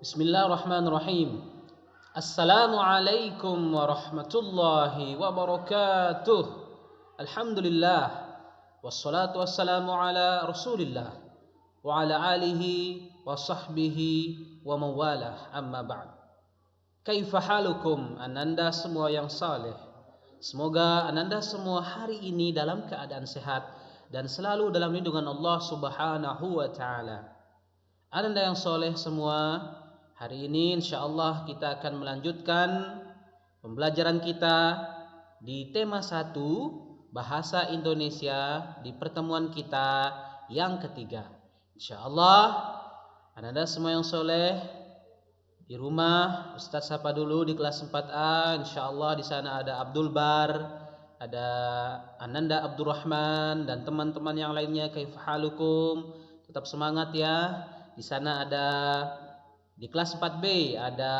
Bismillahirrahmanirrahim. Assalamualaikum warahmatullahi wabarakatuh. Alhamdulillah. Wassalatu wassalamu ala Rasulillah wa ala alihi wa sahbihi wa mawalah. Amma ba'd. Kaifa halukum ananda semua yang saleh. Semoga ananda semua hari ini dalam keadaan sehat dan selalu dalam lindungan Allah Subhanahu wa taala. Ananda yang soleh semua, hari ini insyaallah kita akan melanjutkan pembelajaran kita di tema 1 Bahasa Indonesia di pertemuan kita yang ketiga. Insyaallah ananda semua yang soleh di rumah, Ustaz sapa dulu di kelas 4A. Insyaallah di sana ada Abdul Bar, ada Ananda Abdurrahman dan teman-teman yang lainnya. Kaifahalukum? Tetap semangat ya. Di sana ada di kelas 4B ada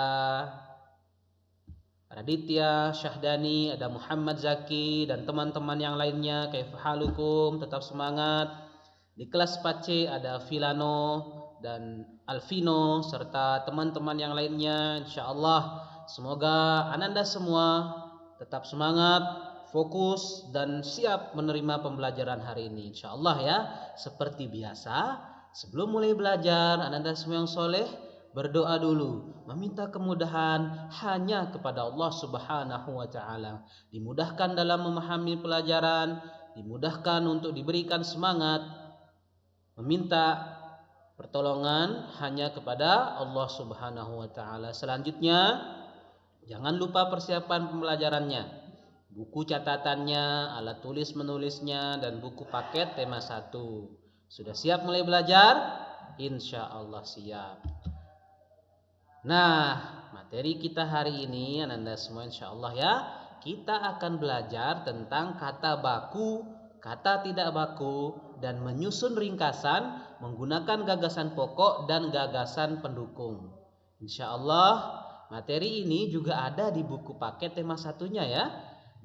Raditya, Syahdani, ada Muhammad Zaki dan teman-teman yang lainnya. Kaifahalukum? Tetap semangat. Di kelas 4C ada Filano dan Alvino serta teman-teman yang lainnya. Insyaallah semoga ananda semua tetap semangat, fokus dan siap menerima pembelajaran hari ini insyaallah ya. Seperti biasa, sebelum mulai belajar, ananda semua yang soleh berdoa dulu, meminta kemudahan hanya kepada Allah Subhanahu wa taala. Dimudahkan dalam memahami pelajaran, dimudahkan untuk diberikan semangat, meminta pertolongan hanya kepada Allah Subhanahu wa taala. Selanjutnya, jangan lupa persiapan pembelajarannya. Buku catatannya, alat tulis menulisnya dan buku paket tema 1. Sudah siap mulai belajar? Insyaallah siap. Nah, materi kita hari ini ananda semua insyaallah ya, kita akan belajar tentang kata baku, kata tidak baku dan menyusun ringkasan menggunakan gagasan pokok dan gagasan pendukung. Insyaallah materi ini juga ada di buku paket tema 1-nya ya,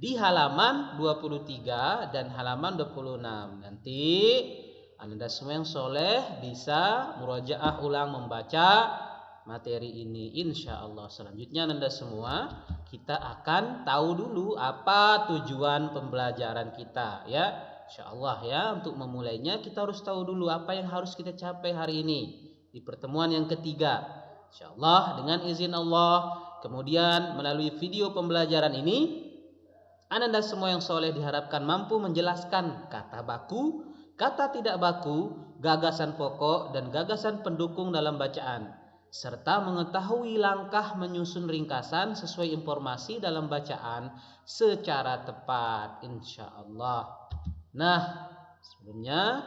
di halaman 23 dan halaman 26. Nanti ananda semua yang soleh bisa murajaah ulang membaca materi ini insyaallah. Selanjutnya ananda semua kita akan tahu dulu apa tujuan pembelajaran kita ya. Insyaallah ya, untuk memulainya kita harus tahu dulu apa yang harus kita capai hari ini di pertemuan yang ketiga. Insyaallah dengan izin Allah, kemudian melalui video pembelajaran ini ananda semua yang soleh diharapkan mampu menjelaskan kata baku, kata tidak baku, gagasan pokok dan gagasan pendukung dalam bacaan, serta mengetahui langkah menyusun ringkasan sesuai informasi dalam bacaan secara tepat insyaallah. Nah, sebelumnya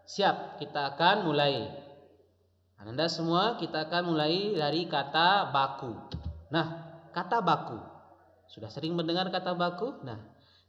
siap, kita akan mulai. Ananda semua kita akan mulai dari kata baku. Nah, kata baku. Sudah sering mendengar kata baku? Nah,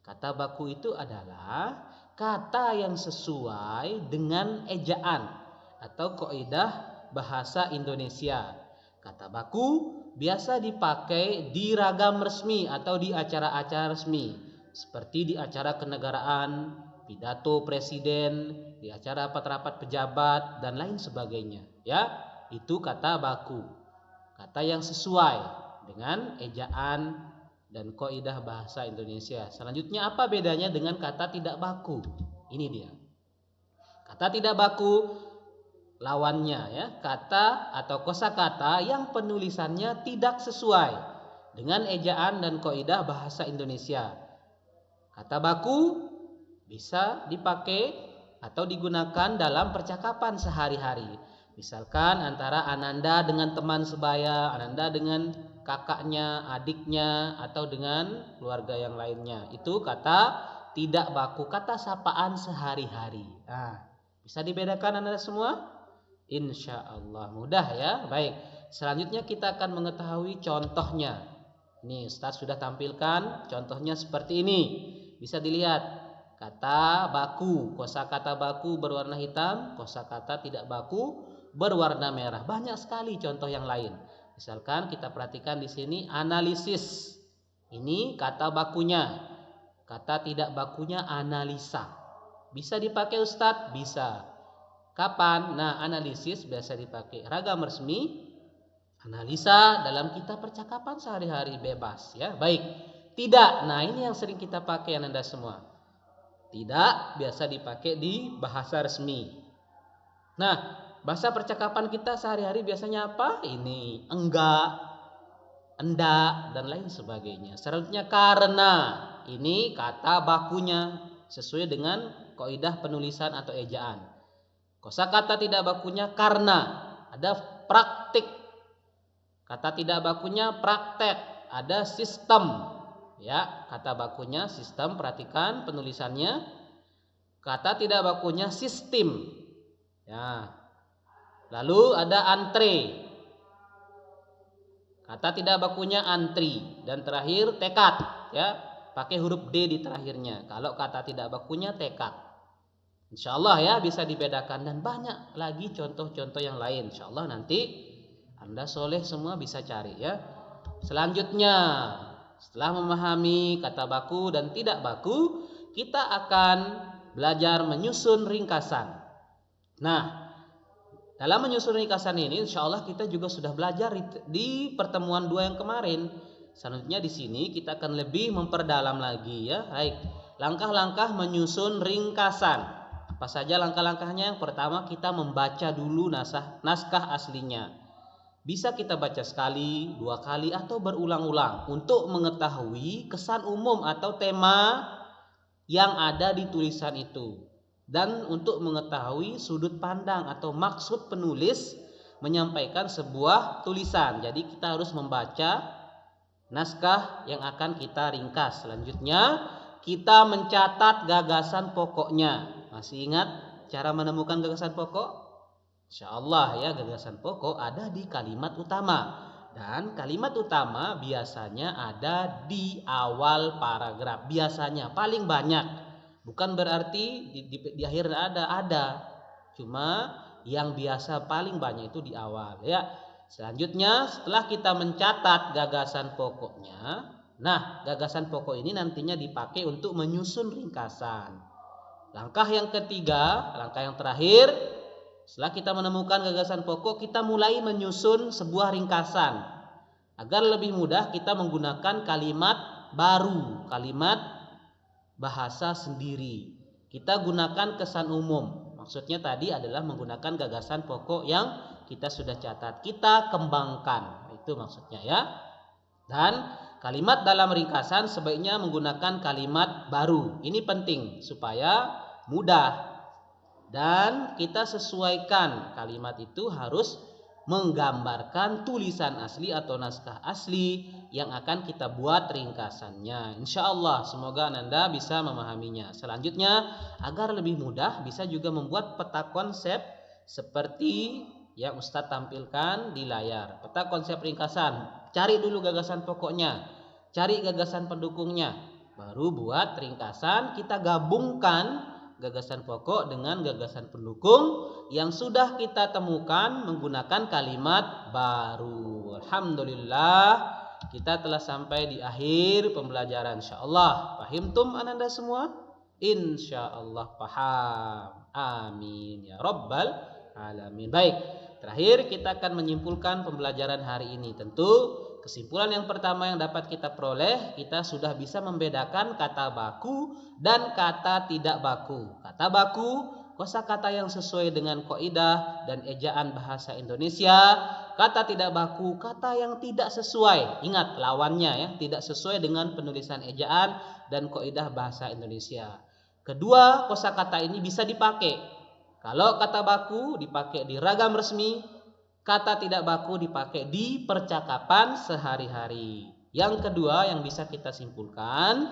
kata baku itu adalah kata yang sesuai dengan ejaan atau kaidah bahasa Indonesia. Kata baku biasa dipakai di ragam resmi atau di acara-acara resmi, seperti di acara kenegaraan, pidato presiden, di acara rapat-rapat pejabat dan lain sebagainya. Ya, itu kata baku. Kata yang sesuai dengan ejaan dan kaidah bahasa Indonesia. Selanjutnya apa bedanya dengan kata tidak baku? Ini dia. Kata tidak baku lawannya ya, kata atau kosakata yang penulisannya tidak sesuai dengan ejaan dan kaidah bahasa Indonesia. Kata baku bisa dipakai atau digunakan dalam percakapan sehari-hari. Misalkan antara ananda dengan teman sebaya, ananda dengan kakaknya, adiknya, atau dengan keluarga yang lainnya. Itu kata tidak baku, kata sapaan sehari-hari. Nah, bisa dibedakan ananda semua? Insyaallah mudah ya. Baik, selanjutnya kita akan mengetahui contohnya. Ini Ustaz sudah tampilkan contohnya seperti ini. Bisa dilihat. Kata baku, kosakata baku berwarna hitam, kosakata tidak baku berwarna merah. Banyak sekali contoh yang lain. Misalkan kita perhatikan di sini analisis. Ini kata bakunya. Kata tidak bakunya analisa. Bisa dipakai Ustadz? Bisa. Kapan? Nah, analisis biasa dipakai ragam resmi Analisa dalam kita percakapan sehari-hari bebas ya. Baik. Tidak. Nah, ini yang sering kita pakai Anda semua. Tidak biasa dipakai di bahasa resmi. Nah, bahasa percakapan kita sehari-hari biasanya apa? Ini enggak, enggak, dan lain sebagainya. Selanjutnya karena. Ini kata bakunya sesuai dengan kaidah penulisan atau ejaan. Kosakata tidak bakunya karena. Ada praktik. Kata tidak bakunya praktek. Ada sistem. Ya, kata bakunya sistem, perhatikan penulisannya. Kata tidak bakunya sistem. Ya. Lalu ada antre. Kata tidak bakunya antri. Dan terakhir tekad, ya. Pakai huruf D di terakhirnya. Kalau kata tidak bakunya tekad. Insyaallah ya bisa dibedakan, dan banyak lagi contoh-contoh yang lain. Insyaallah nanti Anda soleh semua bisa cari ya. Selanjutnya, setelah memahami kata baku dan tidak baku, kita akan belajar menyusun ringkasan. Nah, dalam menyusun ringkasan ini insyaallah kita juga sudah belajar di pertemuan 2 yang kemarin. Selanjutnya di sini kita akan lebih memperdalam lagi ya. Baik, langkah-langkah menyusun ringkasan. Apa saja langkah-langkahnya? Yang pertama, kita membaca dulu naskah aslinya. Bisa kita baca sekali, 2 kali, atau berulang-ulang untuk mengetahui kesan umum atau tema yang ada di tulisan itu, dan untuk mengetahui sudut pandang atau maksud penulis menyampaikan sebuah tulisan. Jadi kita harus membaca naskah yang akan kita ringkas. Selanjutnya kita mencatat gagasan pokoknya. Masih ingat cara menemukan gagasan pokok? Insyaallah ya, gagasan pokok ada di kalimat utama. Dan kalimat utama biasanya ada di awal paragraf. Biasanya paling banyak. Bukan berarti di akhir ada. Cuma yang biasa paling banyak itu di awal ya. Selanjutnya setelah kita mencatat gagasan pokoknya, nah gagasan pokok ini nantinya dipakai untuk menyusun ringkasan. Langkah yang ketiga, langkah yang terakhir, setelah kita menemukan gagasan pokok, kita mulai menyusun sebuah ringkasan. Agar lebih mudah kita menggunakan kalimat baru, kalimat bahasa sendiri. Kita gunakan kesan umum. Maksudnya tadi adalah menggunakan gagasan pokok yang kita sudah catat, kita kembangkan. Itu maksudnya ya. Dan kalimat dalam ringkasan sebaiknya menggunakan kalimat baru. Ini penting supaya mudah. Dan kita sesuaikan kalimat itu harus menggambarkan tulisan asli atau naskah asli yang akan kita buat ringkasannya. Insyaallah semoga Anda bisa memahaminya. Selanjutnya, agar lebih mudah bisa juga membuat peta konsep seperti yang Ustadz tampilkan di layar. Peta konsep ringkasan. Cari dulu gagasan pokoknya, cari gagasan pendukungnya, baru buat ringkasan. Kita gabungkan gagasan pokok dengan gagasan pendukung yang sudah kita temukan menggunakan kalimat baru. Alhamdulillah, kita telah sampai di akhir pembelajaran. Insyaallah pahimtum ananda semua? Insyaallah paham. Amin ya rabbal alamin. Baik, terakhir kita akan menyimpulkan pembelajaran hari ini. Tentu kesimpulan yang pertama yang dapat kita peroleh, kita sudah bisa membedakan kata baku dan kata tidak baku. Kata baku, kosakata yang sesuai dengan kaidah dan ejaan bahasa Indonesia. Kata tidak baku, kata yang tidak sesuai. Ingat lawannya ya, tidak sesuai dengan penulisan ejaan dan kaidah bahasa Indonesia. Kedua, kosakata ini bisa dipakai. Kalau kata baku dipakai di ragam resmi, kata tidak baku dipakai di percakapan sehari-hari. Yang kedua yang bisa kita simpulkan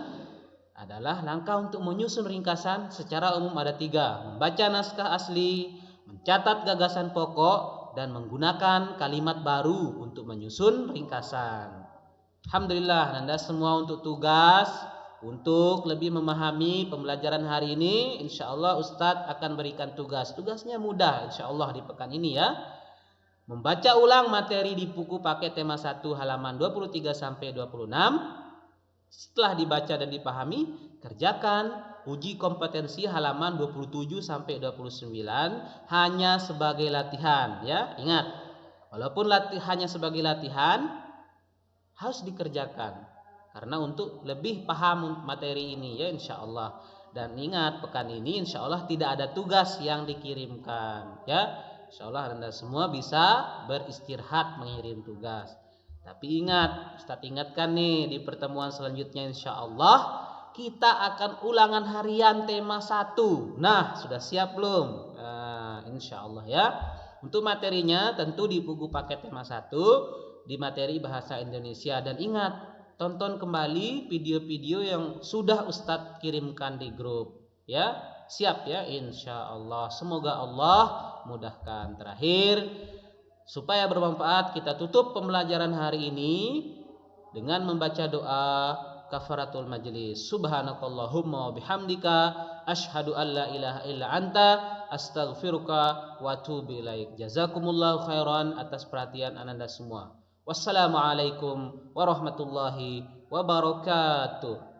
adalah langkah untuk menyusun ringkasan secara umum ada 3. Membaca naskah asli, mencatat gagasan pokok, dan menggunakan kalimat baru untuk menyusun ringkasan. Alhamdulillah, Anda semua untuk tugas. Untuk lebih memahami pembelajaran hari ini, insyaallah Ustadz akan berikan tugas. Tugasnya mudah insyaallah di pekan ini ya. Membaca ulang materi di buku paket tema 1 halaman 23 sampai 26. Setelah dibaca dan dipahami, kerjakan uji kompetensi halaman 27 sampai 29 hanya sebagai latihan ya. Ingat, Walaupun hanya sebagai latihan, harus dikerjakan karena untuk lebih paham materi ini ya insya Allah. Dan ingat, pekan ini insya Allah tidak ada tugas yang dikirimkan ya. Insya Allah Anda semua bisa beristirahat mengirim tugas. Tapi ingat, Ustaz ingatkan nih, di pertemuan selanjutnya insya Allah kita akan ulangan harian tema 1. Nah, sudah siap belum? Nah, insya Allah ya. Untuk materinya tentu di buku paket tema 1, di materi bahasa Indonesia. Dan ingat, tonton kembali video-video yang sudah Ustadz kirimkan di grup. Ya, siap ya insya Allah. Semoga Allah mudahkan. Terakhir, supaya bermanfaat, kita tutup pembelajaran hari ini dengan membaca doa kafaratul majlis. Subhanakallahumma wa bihamdika asyhadu an la ilaha illa anta astaghfiruka wa atubu ilaik. Jazakumullahu khairan atas perhatian Anda semua. Wassalamualaikum warahmatullahi wabarakatuh.